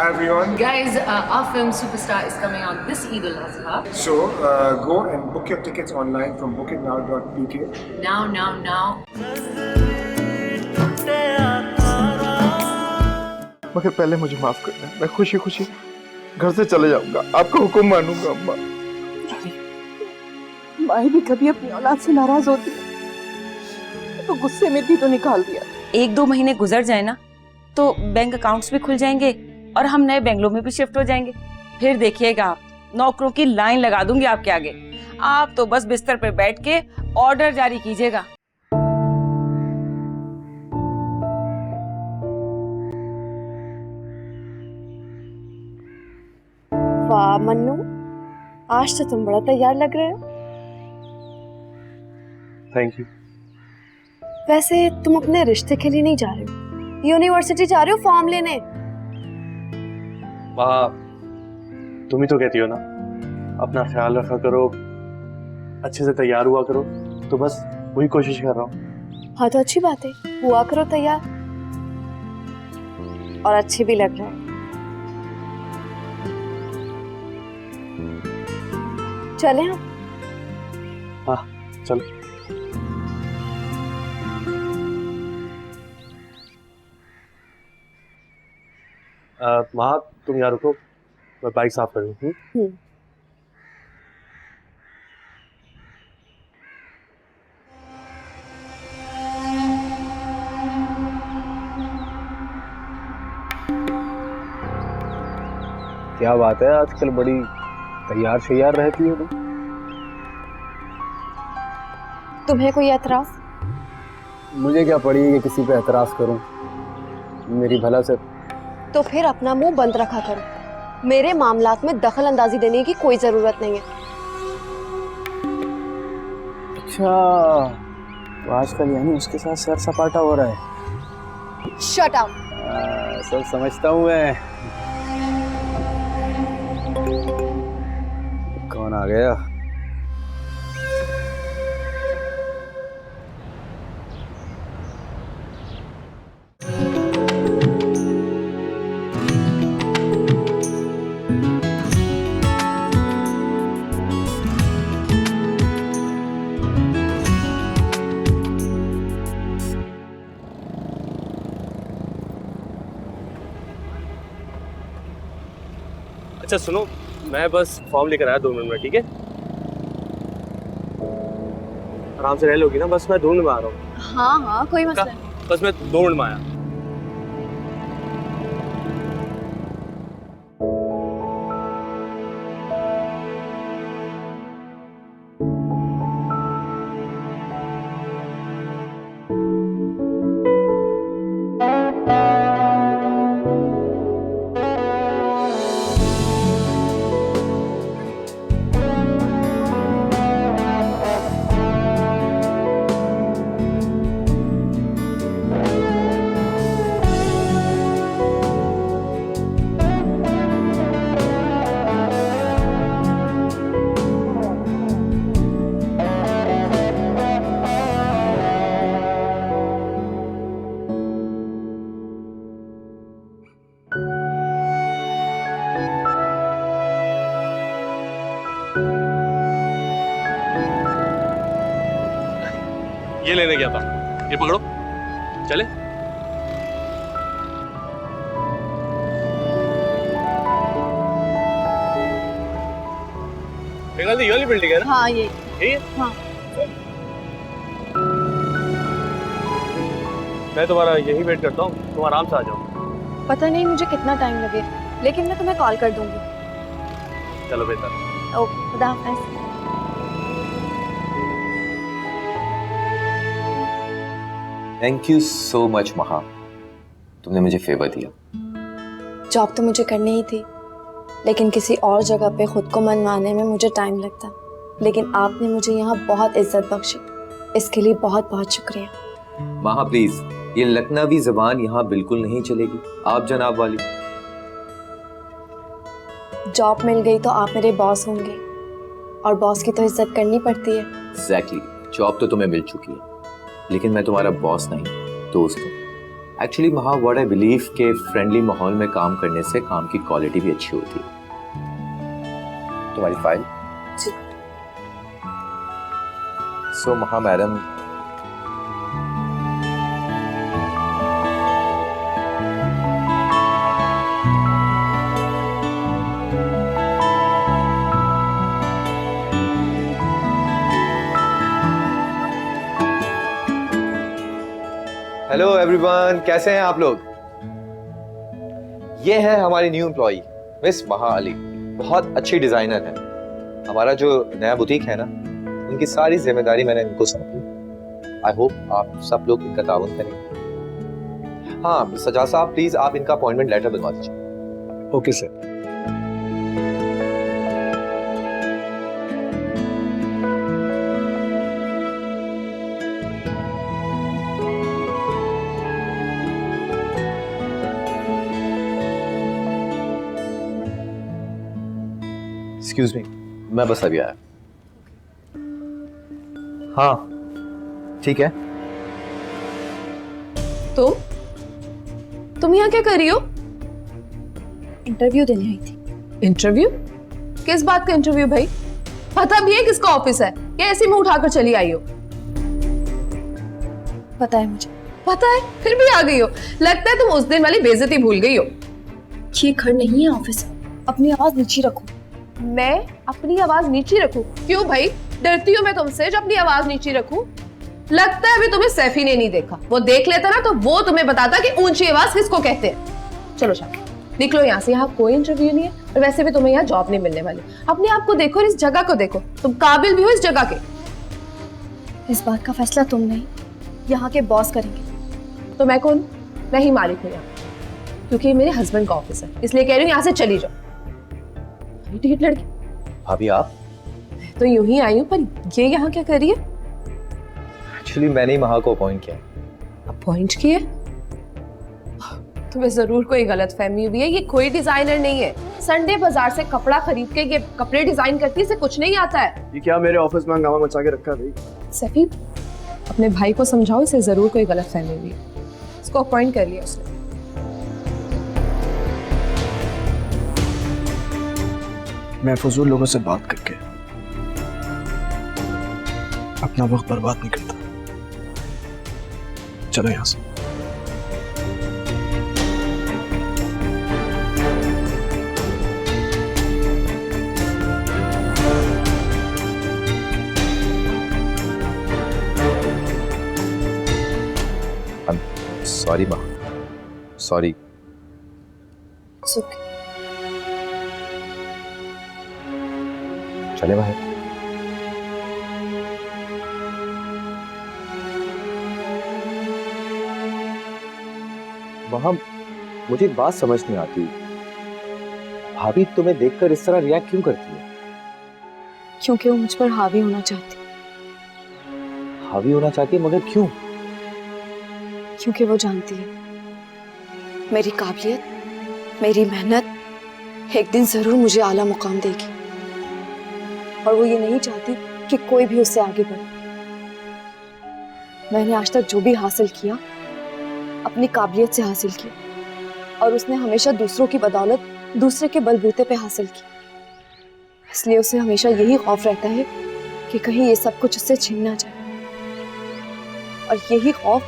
Hi everyone. Guys, our film Superstar is coming out this Eid al-Adha. So go and book your tickets online from bookitnow.pk. Now. मगर पहले मुझे माफ करना, मैं खुशी खुशी घर से चले जाऊंगा, आपका हुक्म मानूंगा अम्मा। माँ भी कभी अपनी औलाद से नाराज होती है तो गुस्से में भी तो निकाल दिया। 1-2 महीने गुजर जाए ना तो बैंक अकाउंट्स भी खुल जाएंगे और हम नए बंगलों में भी शिफ्ट हो जाएंगे। फिर देखिएगा आप, नौकरों की लाइन लगा दूंगी आपके आगे। आप तो बस बिस्तर पे बैठ के ऑर्डर जारी कीजिएगा। वाह मन्नू, आज तो तुम बड़ा तैयार लग रहे हो। Thank you. वैसे तुम अपने रिश्ते के लिए नहीं जा रहे हो, यूनिवर्सिटी जा रहे हो फॉर्म लेने। वाह, तुम ही तो कहती हो ना, अपना ख्याल रखा करो, अच्छे से तैयार हुआ करो, तो बस वही कोशिश कर रहा हूँ। हाँ तो अच्छी बात है, हुआ करो तैयार, और अच्छे भी लग रहे हैं। चले हम? हाँ चलो। माँ तुम यहाँ रुको, मैं बाइक साफ कर लूँ। क्या बात है, आजकल बड़ी तैयार शैयार रहती है तुम। तुम्हें कोई एतराज? मुझे क्या पड़ी कि किसी पे एतराज करूं, मेरी भला से। तो फिर अपना मुंह बंद रखा करो, मेरे मामलात में दखल अंदाजी देने की कोई जरूरत नहीं है। अच्छा, तो आजकल यानी उसके साथ सैर सपाटा हो रहा है। Shut up. सब समझता हूँ मैं। कौन आ गया? अच्छा सुनो, मैं बस फॉर्म लेकर आया 2 मिनट में, ठीक है? आराम से रह लोगी ना, बस मैं 2 मिनट में आ रहा हूँ। हाँ कोई मसला नहीं। बस मैं 2 मिनट में आया। ये लेने गया था, ये पकड़ो, चले। ये वाली बिल्डिंग है ना? हाँ ये है? हाँ। मैं तुम्हारा यही वेट करता हूँ, तुम आराम से आ जाओ। पता नहीं मुझे कितना टाइम लगे, लेकिन मैं तुम्हें कॉल कर दूंगी। चलो बेहतर। ओके, खुदा हाफिज़। थैंक यू सो मच महा, तुमने मुझे फेवर दिया। जॉब तो मुझे करनी ही थी, लेकिन किसी और जगह पे खुद को मनवाने में मुझे टाइम लगता, लेकिन आपने मुझे यहाँ बहुत इज्जत बख्शी, इसके लिए बहुत बहुत शुक्रिया। महा प्लीज, ये लखनवी जबान यहाँ बिल्कुल नहीं चलेगी, आप जनाब वाली। जॉब मिल गई तो आप मेरे बॉस होंगे, और बॉस की तो इज्जत करनी पड़ती है। एग्जैक्टली, जॉब तो तुम्हें मिल चुकी है, लेकिन मैं तुम्हारा बॉस नहीं, दोस्त हूँ। एक्चुअली महा व्हाट आई बिलीव के फ्रेंडली माहौल में काम करने से काम की क्वालिटी भी अच्छी होती है। तुम्हारी फाइल। जी। सो महा मैडम, हेलो एवरीवन, कैसे हैं आप लोग? ये है हमारी न्यू एम्प्लॉई मिस महा अली। बहुत अच्छी डिजाइनर है। हमारा जो नया बुटीक है ना, उनकी सारी जिम्मेदारी मैंने इनको सौंपी। आई होप आप सब लोग इनका ताउन करेंगे। हाँ सजा साहब, प्लीज आप इनका अपॉइंटमेंट लेटर बनवा दीजिए। Okay sir. एक्सक्यूज मी, मैं बस अभी आया। हाँ ठीक है। तुम यहाँ क्या कर रही हो? इंटरव्यू देने आई थी। इंटरव्यू? किस बात का इंटरव्यू भाई? पता भी है किसका ऑफिस है? या ऐसे मुंह उठाकर चली आई हो? पता है मुझे। पता है फिर भी आ गई हो। लगता है तुम उस दिन वाली बेइज्जती भूल गई हो। ये घर नहीं है, ऑफिस है। अपनी आवाज नीचे रखो। मैं अपनी आवाज नीचे रखूं? क्यों भाई, डरती हूँ मैं तुमसे जो अपनी आवाज नीचे रखूं? लगता है अभी तुम्हें सैफी ने नहीं देखा। वो देख लेता ना तो वो तुम्हें बताता कि ऊंची आवाज किसको कहते हैं। चलो शाम निकलो यहाँ से। यहाँ कोई इंटरव्यू नहीं है और वैसे भी तुम्हें यहाँ जॉब नहीं मिलने वाली। अपने आप को देखो और इस जगह को देखो। तुम काबिल भी हो इस जगह के। इस बात का फैसला तुम नहीं, यहाँ के बॉस करेंगे। तो मैं कौन? मैं ही मालिक हूँ यहाँ, क्योंकि ये मेरे हस्बैंड का ऑफिस है। इसलिए कह रही हूँ यहाँ से चली जाओ। टिकट लड़की भाभी आप? तो यूं ही आई हूँ, पर ये यहाँ क्या कर रही है? एक्चुअली मैंने ही महा को अपॉइंट किया। अपॉइंट किए? तुम्हें जरूर कोई गलतफहमी हुई है। ये कोई डिजाइनर नहीं है। संडे बाजार से कपड़ा खरीद के ये कपड़े डिजाइन करती है, इसे कुछ नहीं आता है। ये क्या मेरे ऑफिस में हंगामा मचा के रखा है भाई? सफी, अपने भाई को समझाओ, इसे जरूर कोई गलतफहमी हुई है। इसको अपॉइंट कर लिया उसने। मैं फजूल लोगों से बात करके अपना वक्त बर्बाद नहीं करता। चलो यहां से। सॉरी माँ, सॉरी। चले भाई। वहां मुझे एक बात समझ नहीं आती, भाभी तुम्हें देखकर इस तरह रिएक्ट क्यों करती है? क्योंकि वो मुझ पर हावी होना चाहती। हावी होना चाहती है, मगर क्यों? क्योंकि वो जानती है मेरी काबिलियत, मेरी मेहनत एक दिन जरूर मुझे आला मुकाम देगी, और वो ये नहीं चाहती कि कोई भी उससे आगे बढ़े। मैंने आज तक जो भी हासिल किया अपनी काबिलियत से हासिल किया, और उसने हमेशा दूसरों की बदौलत दूसरे के बलबूते पे हासिल की। इसलिए उसे हमेशा यही खौफ रहता है कि कहीं ये सब कुछ उससे छीन ना जाए, और यही खौफ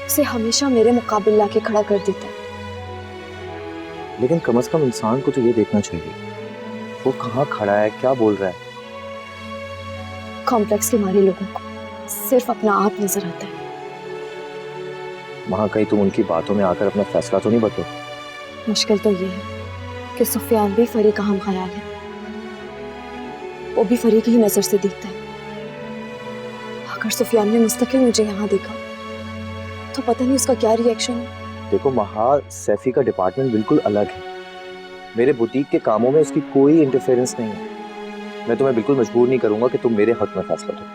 उसे हमेशा मेरे मुकाबले लाके खड़ा कर देता है। लेकिन कम से कम इंसान को तो ये देखना चाहिए वो कहाँ खड़ा है, क्या बोल रहा है। कॉम्प्लेक्स के मारे लोगों को सिर्फ अपना आप नजर आता है। वहां कहीं तुम उनकी बातों में आकर अपना फैसला तो नहीं बदलो। मुश्किल तो ये है कि सुफियान भी फरी का हम ख्याल है। वो भी फरी की ही नजर से देखता है। अगर सुफियान ने मुस्तकिल मुझे यहाँ देखा तो पता नहीं उसका क्या रिएक्शन है। देखो महा, सैफी का डिपार्टमेंट बिल्कुल अलग है। मेरे बुटीक के कामों में उसकी कोई इंटरफेरेंस नहीं है। मैं तुम्हें बिल्कुल मजबूर नहीं करूंगा कि तुम मेरे हक में फैसला दो।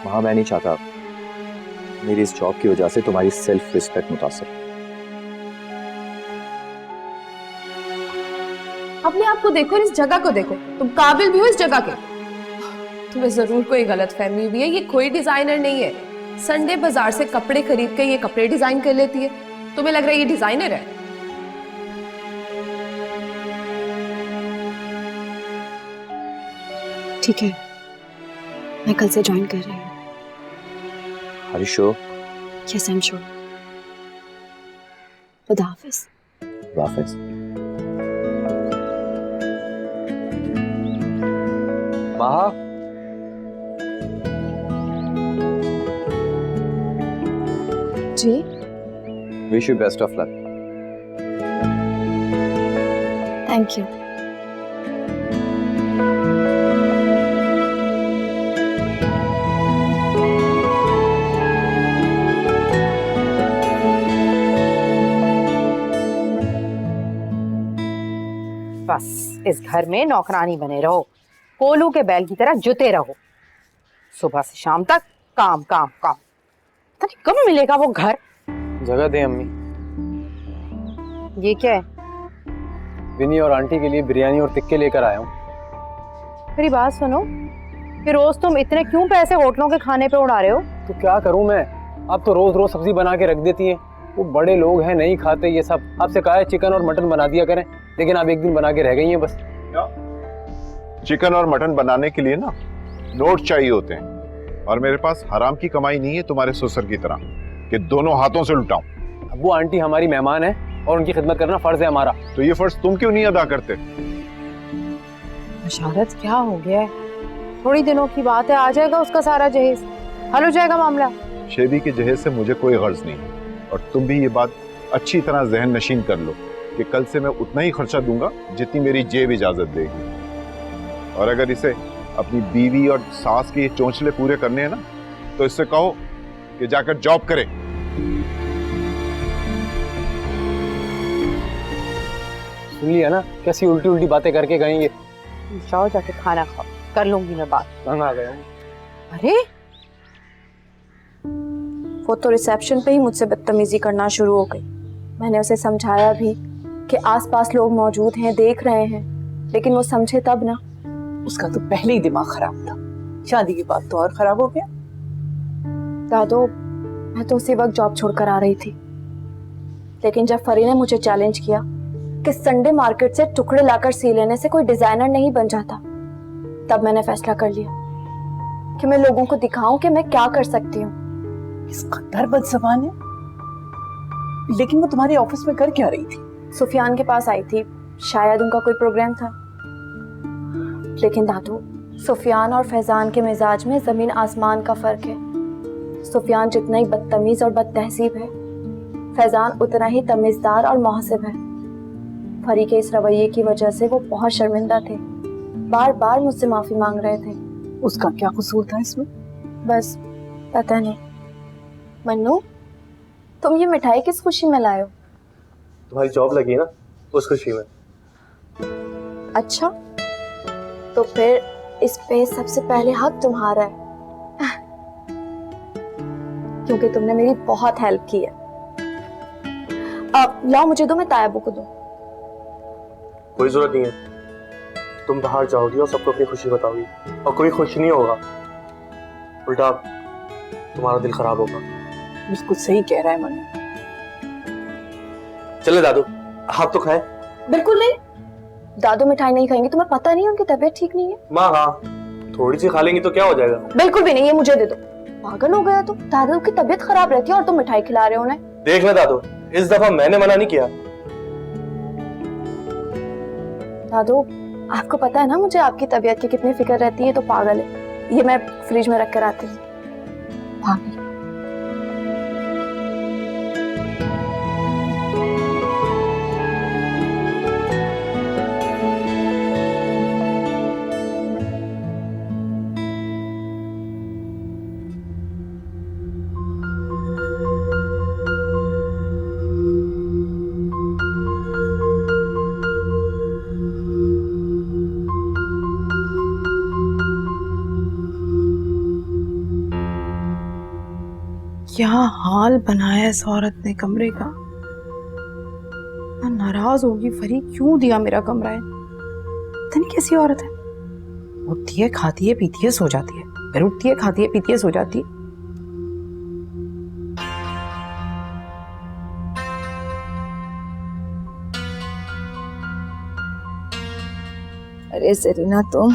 महा, मैं नहीं चाहता मेरी इस जॉब की वजह से तुम्हारी सेल्फ रिस्पेक्ट मुतासर। अपने आप को देखो और इस जगह को देखो। तुम काबिल भी हो इस जगह के। तुम्हें जरूर कोई गलतफहमी हुई है। ये कोई डिजाइनर नहीं है। संडे बाजार से कपड़े खरीद के ये कपड़े डिजाइन कर लेती है। तुम्हें लग रहा है ये डिजाइनर है? ठीक है, मैं कल से ज्वाइन कर रही हूँ। Are you sure? Yes, I'm sure. खुदा हाफिज। वाफिज। महा, जी wish you best of luck. Thank you. बस इस घर में नौकरानी बने रहो, कोलू के बैल की तरह जुते रहो। सुबह से शाम तक काम काम काम। पता नहीं कब मिलेगा वो घर। जगह दे अम्मी। ये क्या है? विनी और आंटी के लिए बिरयानी और टिक्के लेकर आया हूँ। मेरी बात सुनो, कि रोज तुम इतने क्यों पैसे होटलों के खाने पे उड़ा रहे हो? तो क्या करूँ मैं, आप तो रोज रोज सब्जी बना के रख देती हैं। वो बड़े लोग हैं, नहीं खाते ये सब। आपसे कहा है चिकन और मटन बना दिया करें, लेकिन आप एक दिन बना के रह गई हैं बस। चिकन और मटन बनाने के लिए ना नोट चाहिए होते हैं, और मेरे पास हराम की कमाई नहीं है तुम्हारे ससुर की तरह कि दोनों हाथों से लुटाऊं। वो आंटी हमारी मेहमान है और उनकी खिदमत करना फर्ज है हमारा। तो ये फर्ज तुम क्यों नहीं अदा करते? बशारत क्या हो गया है? थोड़ी दिनों की बात है, आ जाएगा उसका सारा जहेज, हल हो जाएगा मामला। शेबी के जहेज से मुझे कोई गर्ज नहीं, और तुम भी ये बात अच्छी तरह जहन नशीन कर लो कि कल से मैं उतना ही खर्चा दूंगा जितनी मेरी जेब इजाजत देगी। और अगर इसे अपनी बीवी और सास के ये चोंचले पूरे करने हैं ना, तो इससे कहो कि जाकर जॉब करे। सुन लिया ना, कैसी उल्टी उल्टी बातें करके गएंगे। जाओ जाके खाना खाओ, कर लूंगी मैं बात। तंग आ गया हूँ। अरे वो तो रिसेप्शन पे ही मुझसे बदतमीजी करना शुरू हो गई। मैंने उसे समझाया भी कि आसपास लोग मौजूद हैं, देख रहे हैं, लेकिन वो समझे तब ना। उसका तो पहले ही दिमाग खराब था, शादी के बाद तो और खराब हो गया। दादो, मैं तो उसी वक्त जॉब छोड़कर आ रही थी, लेकिन जब फरी ने मुझे चैलेंज किया कि संडे मार्केट से टुकड़े लाकर सी लेने से कोई डिजाइनर नहीं बन जाता, तब मैंने फैसला कर लिया कि मैं लोगों को दिखाऊं कि मैं क्या कर सकती हूँ। इस कदर बदज़बान है। लेकिन वो तुम्हारे ऑफिस में कर क्या रही थी? सुफियान के पास आई थी, शायद उनका कोई प्रोग्राम था। लेकिन दादू, सुफियान और फैजान के मिजाज में जमीन आसमान का फर्क है। सुफियान जितना ही बदतमीज और बदतहसीब है, फैजान उतना ही तमीजदार और मुहसिब है। फरी के इस रवैये की वजह से वो बहुत शर्मिंदा थे, बार बार मुझसे माफी मांग रहे थे। उसका क्या कसूर था इसमें? बस पता नहीं। मन्नू, तुम ये मिठाई किस खुशी में लाए हो? तुम्हारी जॉब लगी है ना, उस खुशी में। अच्छा, तो फिर इस पे सबसे पहले हक तुम्हारा है, क्योंकि तुमने मेरी बहुत हेल्प की है। अब लाओ मुझे दो, मैं तायाबू को दूं। कोई जरूरत नहीं है, तुम बाहर जाओगी और सबको अपनी खुशी बताओगी, और कोई खुश नहीं होगा, उल्टा तुम्हारा दिल खराब होगा। बिल्कुल सही कह रहा है मनु। चले दादू, आप तो खाएं। बिल्कुल नहीं, दादू मिठाई नहीं खाएंगे। तुम्हें पता नहीं उनकी तबीयत ठीक नहीं है। माँ हाँ, थोड़ी सी खा लेंगी तो क्या हो जाएगा। बिल्कुल भी नहीं, ये मुझे दे दो। पागल हो गया तुम? दादू की तबीयत खराब रहती है और तुम मिठाई खिला रहे हो उन्हें। देख ले दादू, इस दफा मैंने मना नहीं किया। दादू, आपको पता है ना मुझे आपकी तबीयत की कितनी फिक्र रहती है, तो पागल है। ये मैं फ्रिज में रख कर आती हूँ। भाभी, क्या हाल बनाया इस औरत ने कमरे का। नाराज होगी फरी, क्यों दिया मेरा कमरा है। पता नहीं कैसी औरत है, उठती है खाती है पीती है सो जाती है, फिर उठती है खाती है पीती है सो जाती है। अरे जरीना तुम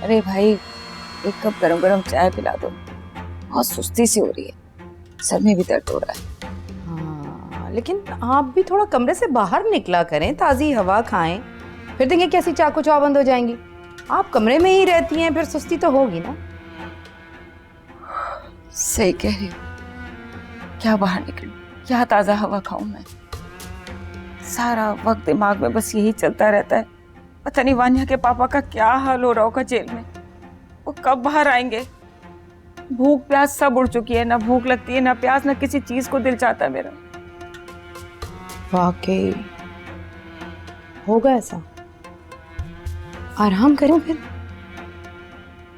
अरे भाई एक कप गरम गरम चाय पिला दो, बहुत सुस्ती सी हो रही है, सर में भी दर्द हो रहा है। हाँ, लेकिन आप भी थोड़ा कमरे से बाहर निकला करें, ताज़ी हवा खाएं, फिर देखें कैसी चाकू चौबंद हो जाएंगी। आप कमरे में ही रहती हैं, फिर सुस्ती तो होगी ना। सही कह रही हो, क्या बाहर निकलूं, क्या ताज़ा हवा खाऊं मैं। सारा वक्त दिमाग में बस यही चलता रहता है, पता नहीं वान्या के पापा का क्या हाल हो रहा होगा जेल में, वो कब बाहर आएंगे। भूख प्यास सब उड़ चुकी है, ना भूख लगती है ना प्यास, ना किसी चीज को दिल चाहता है मेरा। वाकई होगा ऐसा, आराम करें फिर।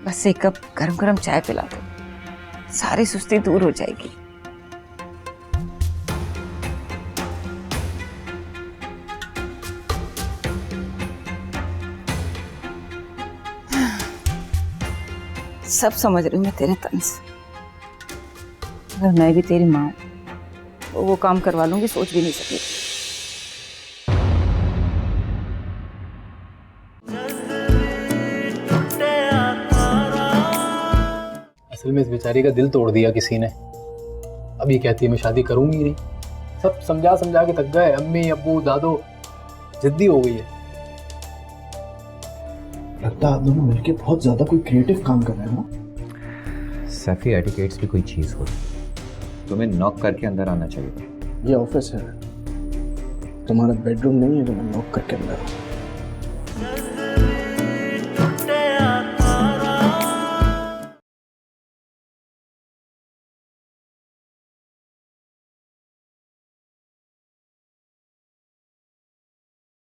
बस एक कप गरम गरम चाय पिला दो, सारी सुस्ती दूर हो जाएगी। सब समझ रही हूँ मैं तेरे तन से, अगर मैं भी तेरी माँ तो वो काम करवा लूंगी, सोच भी नहीं सकी। असल में इस बेचारी का दिल तोड़ दिया किसी ने। अब ये कहती है मैं शादी करूंगी नहीं। सब समझा समझा के थक गए, अम्मी अब्बू दादो, जिद्दी हो गई है। लगता है आप दोनों मिलके बहुत ज्यादा कोई क्रिएटिव काम कर रहे हैं ना। सैफी एटिकेट्स भी कोई चीज हो, तुम्हें नॉक करके अंदर आना चाहिए। ये ऑफिस है, तुम्हारा बेडरूम नहीं है जो मैं नॉक करके अंदर आऊं।